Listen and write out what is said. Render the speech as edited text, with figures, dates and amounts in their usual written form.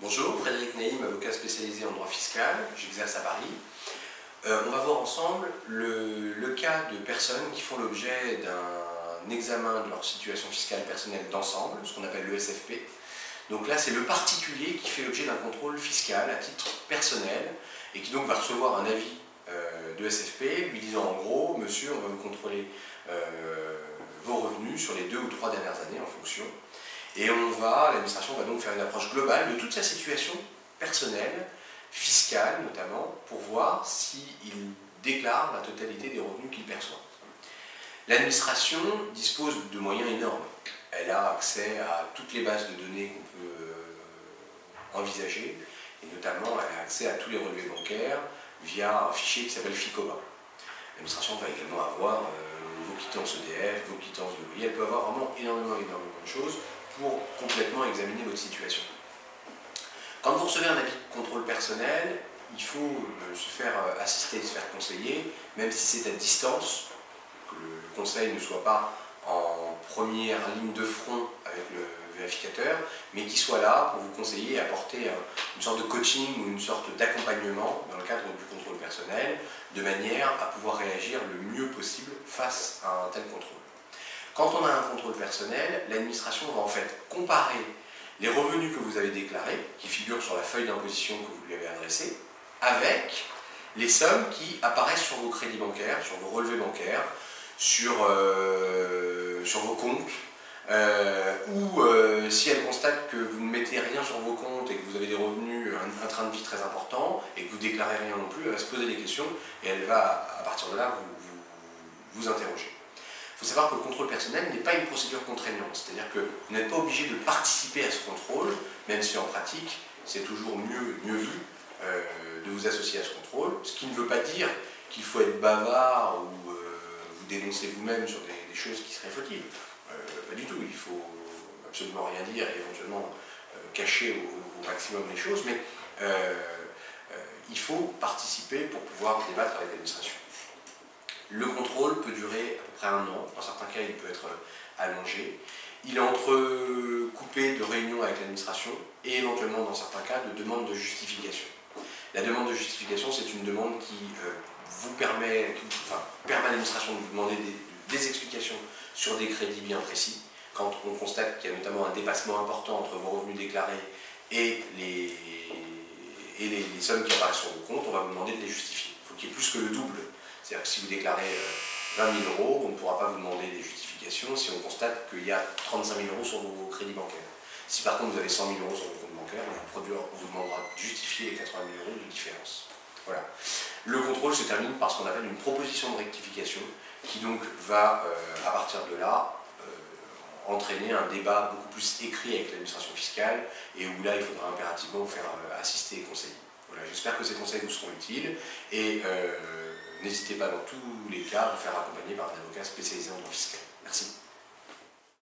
Bonjour, Frédéric Naïm, avocat spécialisé en droit fiscal, j'exerce à Paris. On va voir ensemble le cas de personnes qui font l'objet d'un examen de leur situation fiscale personnelle d'ensemble, ce qu'on appelle le SFP. Donc là, c'est le particulier qui fait l'objet d'un contrôle fiscal à titre personnel et qui donc va recevoir un avis de SFP lui disant en gros, monsieur, on va vous contrôler vos revenus sur les 2 ou 3 dernières années en fonction. Et l'administration va donc faire une approche globale de toute sa situation personnelle, fiscale notamment, pour voir s'il déclare la totalité des revenus qu'il perçoit. L'administration dispose de moyens énormes. Elle a accès à toutes les bases de données qu'on peut envisager, et notamment elle a accès à tous les relevés bancaires via un fichier qui s'appelle FICOBA. L'administration va également avoir vos quittances EDF, vos quittances de loyer, elle peut avoir vraiment énormément de choses pour complètement examiner votre situation. Quand vous recevez un avis de contrôle personnel, il faut se faire assister, se faire conseiller, même si c'est à distance, que le conseil ne soit pas en première ligne de front avec le vérificateur, mais qu'il soit là pour vous conseiller et apporter une sorte de coaching ou une sorte d'accompagnement dans le cadre du contrôle personnel, de manière à pouvoir réagir le mieux possible face à un tel contrôle. Quand on a un contrôle personnel, l'administration va en fait comparer les revenus que vous avez déclarés, qui figurent sur la feuille d'imposition que vous lui avez adressée, avec les sommes qui apparaissent sur vos crédits bancaires, sur vos relevés bancaires, sur vos comptes, ou si elle constate que vous ne mettez rien sur vos comptes et que vous avez des revenus, un train de vie très important, et que vous ne déclarez rien non plus, elle va se poser des questions et elle va, à partir de là, vous interroger. Il faut savoir que le contrôle personnel n'est pas une procédure contraignante, c'est-à-dire que vous n'êtes pas obligé de participer à ce contrôle, même si en pratique, c'est toujours mieux vu de vous associer à ce contrôle, ce qui ne veut pas dire qu'il faut être bavard ou vous dénoncer vous-même sur des choses qui seraient fautives. Pas du tout, il faut absolument rien dire et éventuellement cacher au maximum les choses, mais il faut participer pour pouvoir débattre avec l'administration. Le contrôle peut durer à peu près 1 an, dans certains cas il peut être allongé. Il est entrecoupé de réunions avec l'administration et éventuellement dans certains cas de demandes de justification. La demande de justification, c'est une demande qui permet à l'administration de vous demander des explications sur des crédits bien précis. Quand on constate qu'il y a notamment un dépassement important entre vos revenus déclarés et les sommes qui apparaissent sur vos comptes, on va vous demander de les justifier. Il faut qu'il y ait plus que le double. C'est-à-dire que si vous déclarez 20 000 €, on ne pourra pas vous demander des justifications si on constate qu'il y a 35 000 € sur vos crédits bancaires. Si par contre vous avez 100 000 € sur vos comptes bancaires, on vous demandera de justifier les 80 000 € de différence. Voilà. Le contrôle se termine par ce qu'on appelle une proposition de rectification qui donc va, à partir de là, entraîner un débat beaucoup plus écrit avec l'administration fiscale et où là il faudra impérativement vous faire assister et conseiller. Voilà, j'espère que ces conseils vous seront utiles et n'hésitez pas dans tous les cas à vous faire accompagner par un avocat spécialisé en droit fiscal. Merci.